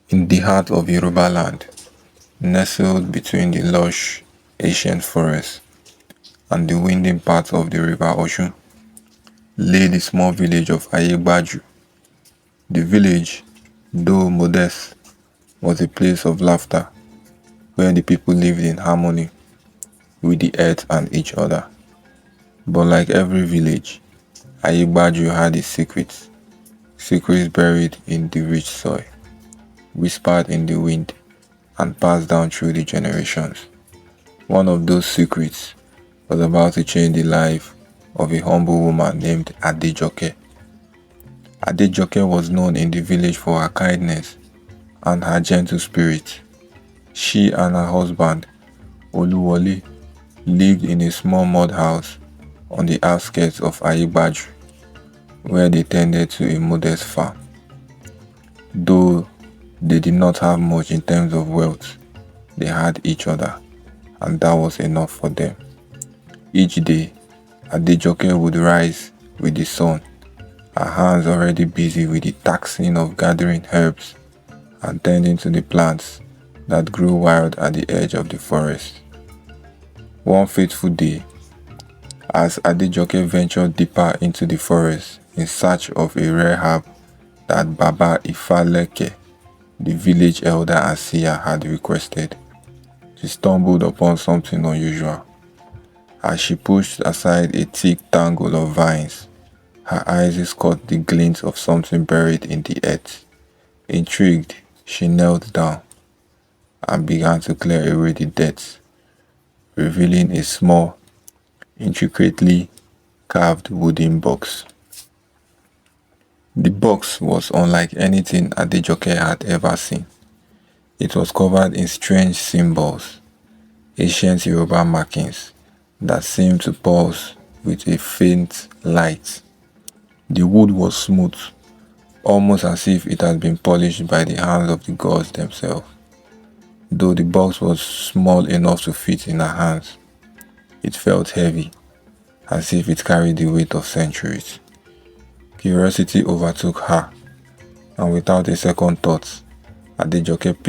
In the heart of Yoruba land, nestled between the lush ancient forests and the winding path of the river Osun, lay the small village of Ayegbaju. The village, though modest, was a place of laughter where the people lived in harmony with the earth and each other. But like every village, Ayegbaju had its secrets, secrets buried in the rich soil, whispered in the wind, and passed down through the generations. One of those secrets was about to change the life of a humble woman named Adejoke. Adejoke was known in the village for her kindness and her gentle spirit. She and her husband, Oluwole, lived in a small mud house on the outskirts of Ayegbaju, where they tended to a modest farm. Though they did not have much in terms of wealth, they had each other, and that was enough for them. Each day, Adejoke would rise with the sun, her hands already busy with the taxing of gathering herbs and tending to the plants that grew wild at the edge of the forest. One fateful day, as Adejoke ventured deeper into the forest in search of a rare herb that Baba Ifaleke, the village elder and seer, had requested, she stumbled upon something unusual. As she pushed aside a thick tangle of vines, her eyes caught the glint of something buried in the earth. Intrigued, she knelt down and began to clear away the dirt, revealing a small, intricately carved wooden box. The box was unlike anything Adejoke had ever seen. It was covered in strange symbols, ancient Yoruba markings that seemed to pulse with a faint light. The wood was smooth, almost as if it had been polished by the hands of the gods themselves. Though the box was small enough to fit in her hands, it felt heavy, as if it carried the weight of centuries. Curiosity overtook her, and without a second thought, Adejoke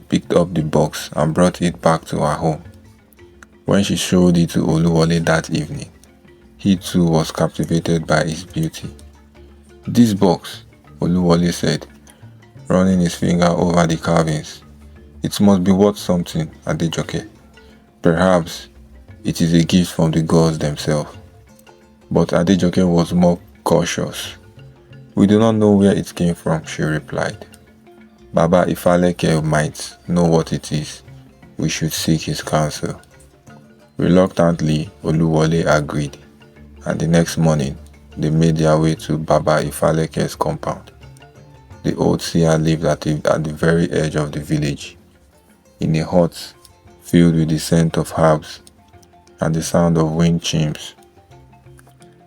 picked up the box and brought it back to her home. When she showed it to Oluwole that evening, he too was captivated by its beauty. "This box," Oluwole said, running his finger over the carvings. "It must be worth something, Adejoke. Perhaps it is a gift from the gods themselves." But Adejoke was more cautious. "We do not know where it came from," she replied. "Baba Ifaleke might know what it is. We should seek his counsel." Reluctantly, Oluwole agreed, and the next morning, they made their way to Baba Ifaleke's compound. The old seer lived at the very edge of the village, in a hut filled with the scent of herbs and the sound of wind chimes.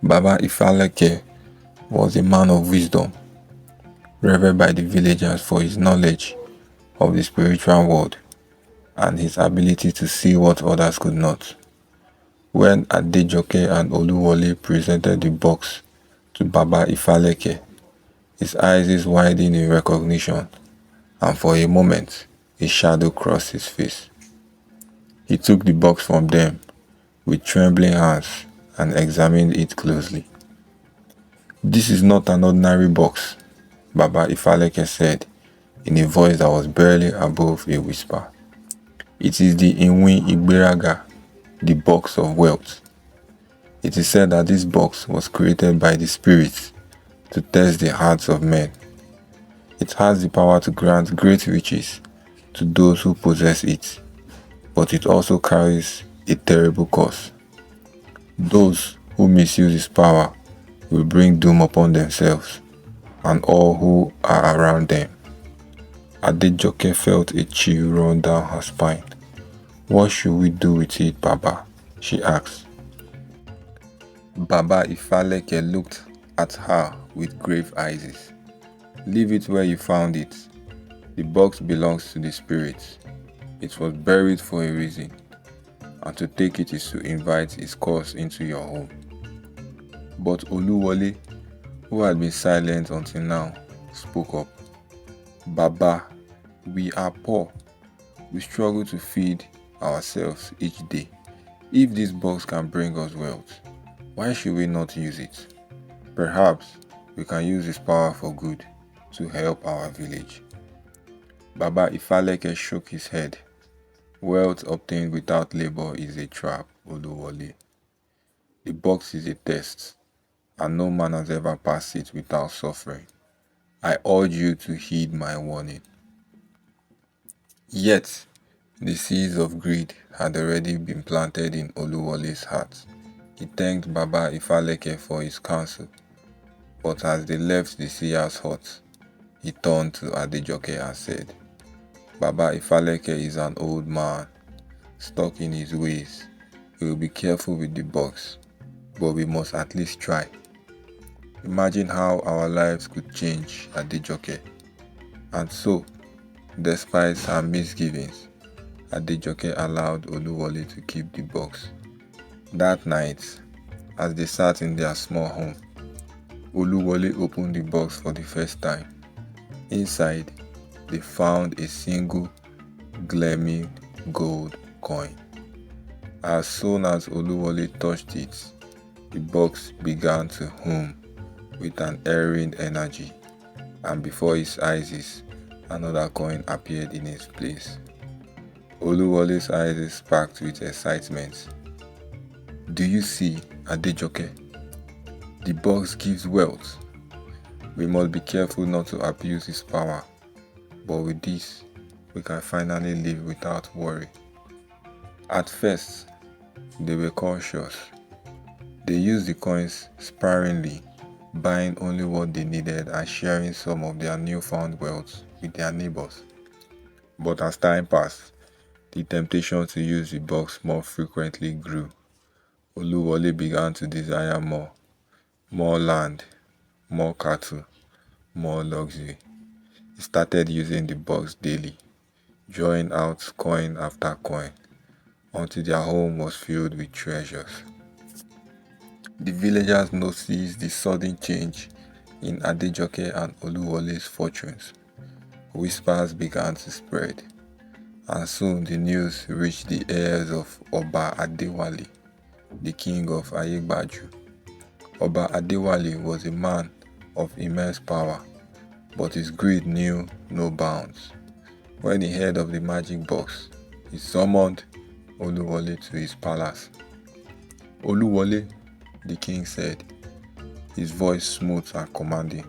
Baba Ifaleke was a man of wisdom, revered by the villagers for his knowledge of the spiritual world and his ability to see what others could not. When Adejoke and Oluwole presented the box to Baba Ifaleke, his eyes widened in recognition, and for a moment, a shadow crossed his face. He took the box from them with trembling hands and examined it closely. "This is not an ordinary box," Baba Ifaleke said in a voice that was barely above a whisper. "It is the Inwi Igberaga, the box of wealth. It is said that this box was created by the spirits to test the hearts of men. It has the power to grant great riches to those who possess it, but it also carries a terrible curse. Those who misuse its power will bring doom upon themselves and all who are around them." Adejoke felt a chill run down her spine. "What should we do with it, Baba?" she asked. Baba Ifaleke looked at her with grave eyes. "Leave it where you found it. The box belongs to the spirits. It was buried for a reason, and to take it is to invite its curse into your home." But Oluwole, who had been silent until now, spoke up. "Baba, We are poor. We struggle to feed ourselves each day. If this box can bring us wealth, why should we not use it? Perhaps we can use this power for good to help our village." Baba Ifaleke shook his head. "Wealth obtained without labor is a trap, Oluwole. The box is a test, and no man has ever passed it without suffering. I urge you to heed my warning." Yet, the seeds of greed had already been planted in Oluwole's heart. He thanked Baba Ifaleke for his counsel, but as they left the seer's hut, he turned to Adejoke and said, "Baba Ifaleke is an old man, stuck in his ways. We will be careful with the box, but we must at least try." Imagine how our lives could change, Adejoke. And so, despite her misgivings, Adejoke allowed Oluwole to keep the box. That night, as they sat in their small home, Oluwole opened the box for the first time. Inside, they found a single gleaming gold coin. As soon as Oluwole touched it, the box began to hum with an erring energy, and before his eyes, another coin appeared in its place. Oluwole's eyes sparkled with excitement. "Do you see, Adejoke? The box gives wealth. We must be careful not to abuse its power, but with this, we can finally live without worry." At first, they were cautious. They used the coins sparingly, buying only what they needed and sharing some of their newfound wealth with their neighbors. But as time passed, the temptation to use the box more frequently grew. Oluwole began to desire more land, more cattle, more luxury. He started using the box daily, drawing out coin after coin, until their home was filled with treasures. The villagers noticed the sudden change in Adejoke and Oluwole's fortunes. Whispers began to spread, and soon the news reached the ears of Oba Adewale, the king of Ayegbaju. Oba Adewale was a man of immense power, but his greed knew no bounds. When he heard of the magic box, he summoned Oluwole to his palace. "Oluwole," the king said, his voice smooth and commanding,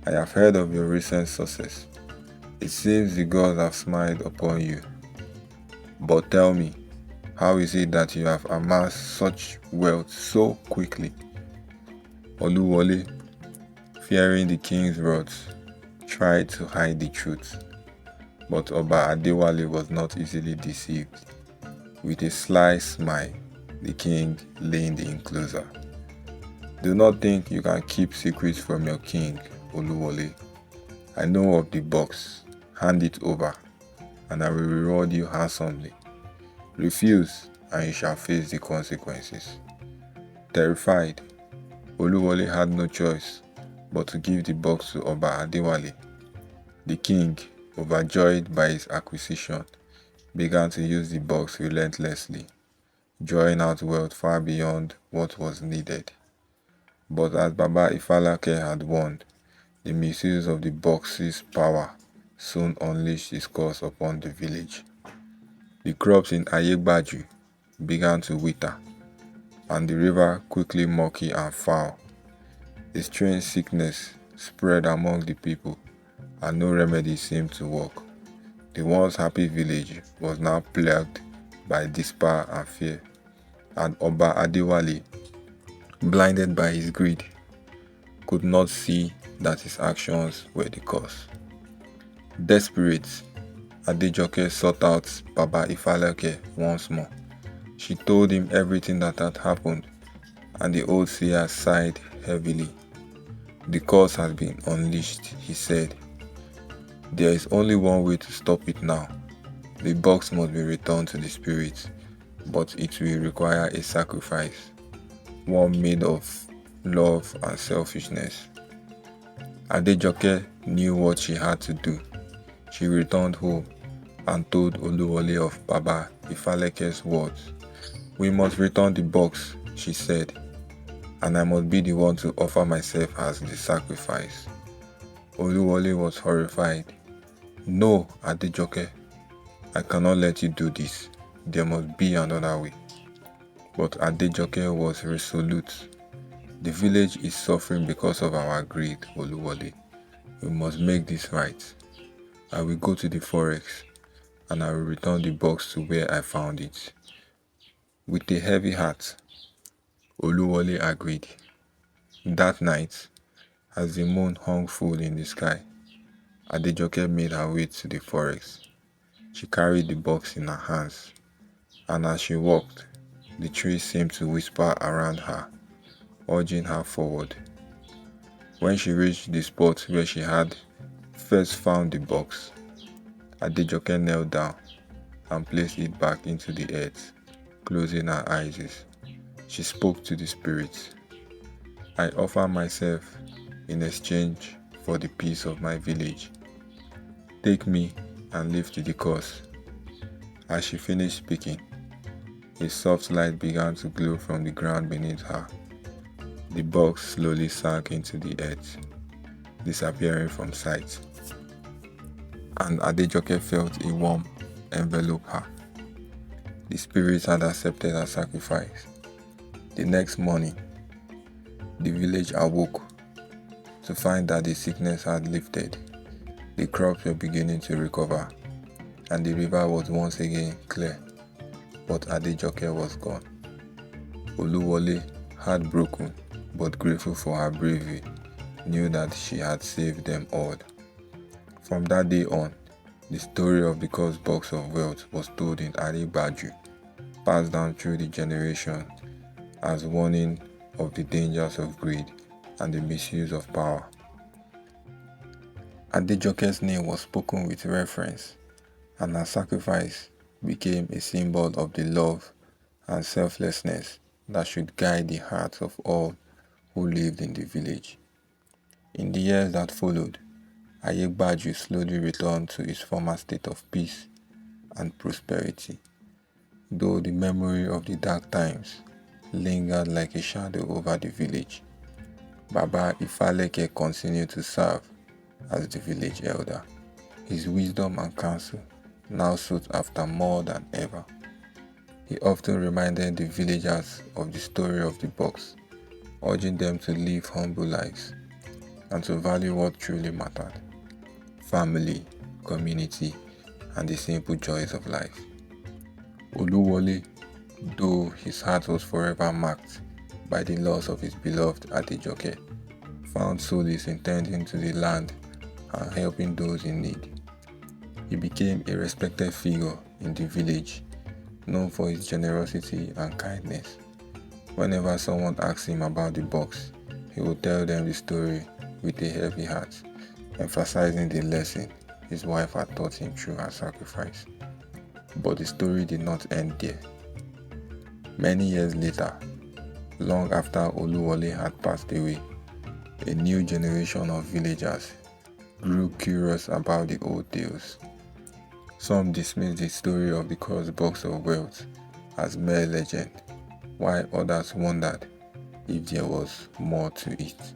"I have heard of your recent success. It seems the gods have smiled upon you. But tell me, how is it that you have amassed such wealth so quickly?" Oluwole, fearing the king's wrath, tried to hide the truth, but Oba Adewale was not easily deceived. With a sly smile, the king leaned in closer. "Do not think you can keep secrets from your king, Oluwole. I know of the box. Hand it over, and I will reward you handsomely. Refuse, and you shall face the consequences." Terrified, Oluwole had no choice but to give the box to Oba Adewale. The king, overjoyed by his acquisition, began to use the box relentlessly, drawing out wealth far beyond what was needed. But as Baba Ifalake had warned, the misuse of the box's power soon unleashed its curse upon the village. The crops in Ayegbaju began to wither, and the river quickly murky and foul. A strange sickness spread among the people, and no remedy seemed to work. The once happy village was now plagued by despair and fear, and Oba Adewale, blinded by his greed, could not see that his actions were the cause. Desperate, Adejoke sought out Baba Ifalake once more. She told him everything that had happened, and the old seer sighed heavily. "The curse has been unleashed," he said. "There is only one way to stop it now. The box must be returned to the spirits, but it will require a sacrifice, one made of love and selfishness." Adejoke knew what she had to do. She returned home and told Oluwole of Baba Ifaleke's words. "We must return the box," she said, "and I must be the one to offer myself as the sacrifice." Oluwole was horrified. "No, Adejoke, I cannot let you do this. There must be another way." But Adejoke was resolute. "The village is suffering because of our greed, Oluwole. We must make this right. I will go to the forest and I will return the box to where I found it." With a heavy heart, Oluwole agreed. That night, as the moon hung full in the sky, Adejoke made her way to the forest. She carried the box in her hands, and as she walked, the trees seemed to whisper around her, urging her forward. When she reached the spot where she had first found the box, Adejoke knelt down and placed it back into the earth, closing her eyes. She spoke to the spirits. "I offer myself in exchange for the peace of my village. Take me and lift the curse." As she finished speaking, a soft light began to glow from the ground beneath her. The box slowly sank into the earth, disappearing from sight, and Adejoke felt a warmth envelop her. The spirits had accepted her sacrifice. The next morning, the village awoke to find that the sickness had lifted, the crops were beginning to recover, and the river was once again clear. But Adejoke was gone. Oluwole, heartbroken but grateful for her bravery, knew that she had saved them all. From that day on, the story of the cursed box of wealth was told in Adejoke, passed down through the generations as warning of the dangers of greed and the misuse of power. Adejoke's name was spoken with reverence, and her sacrifice became a symbol of the love and selflessness that should guide the hearts of all who lived in the village. In the years that followed, Adejoke slowly returned to its former state of peace and prosperity, though the memory of the dark times lingered like a shadow over the village. Baba Ifaleke continued to serve as the village elder. His wisdom and counsel now sought after more than ever. He often reminded the villagers of the story of the box, urging them to live humble lives and to value what truly mattered: family, community, and the simple joys of life. Oluwole, though his heart was forever marked by the loss of his beloved Adejoke, found solace in tending to the land and helping those in need. He became a respected figure in the village, known for his generosity and kindness. Whenever someone asked him about the box, he would tell them the story with a heavy heart, emphasizing the lesson his wife had taught him through her sacrifice. But the story did not end there. Many years later, long after Oluwole had passed away, a new generation of villagers grew curious about the old tales. Some dismissed the story of the cursed box of wealth as mere legend, while others wondered if there was more to it.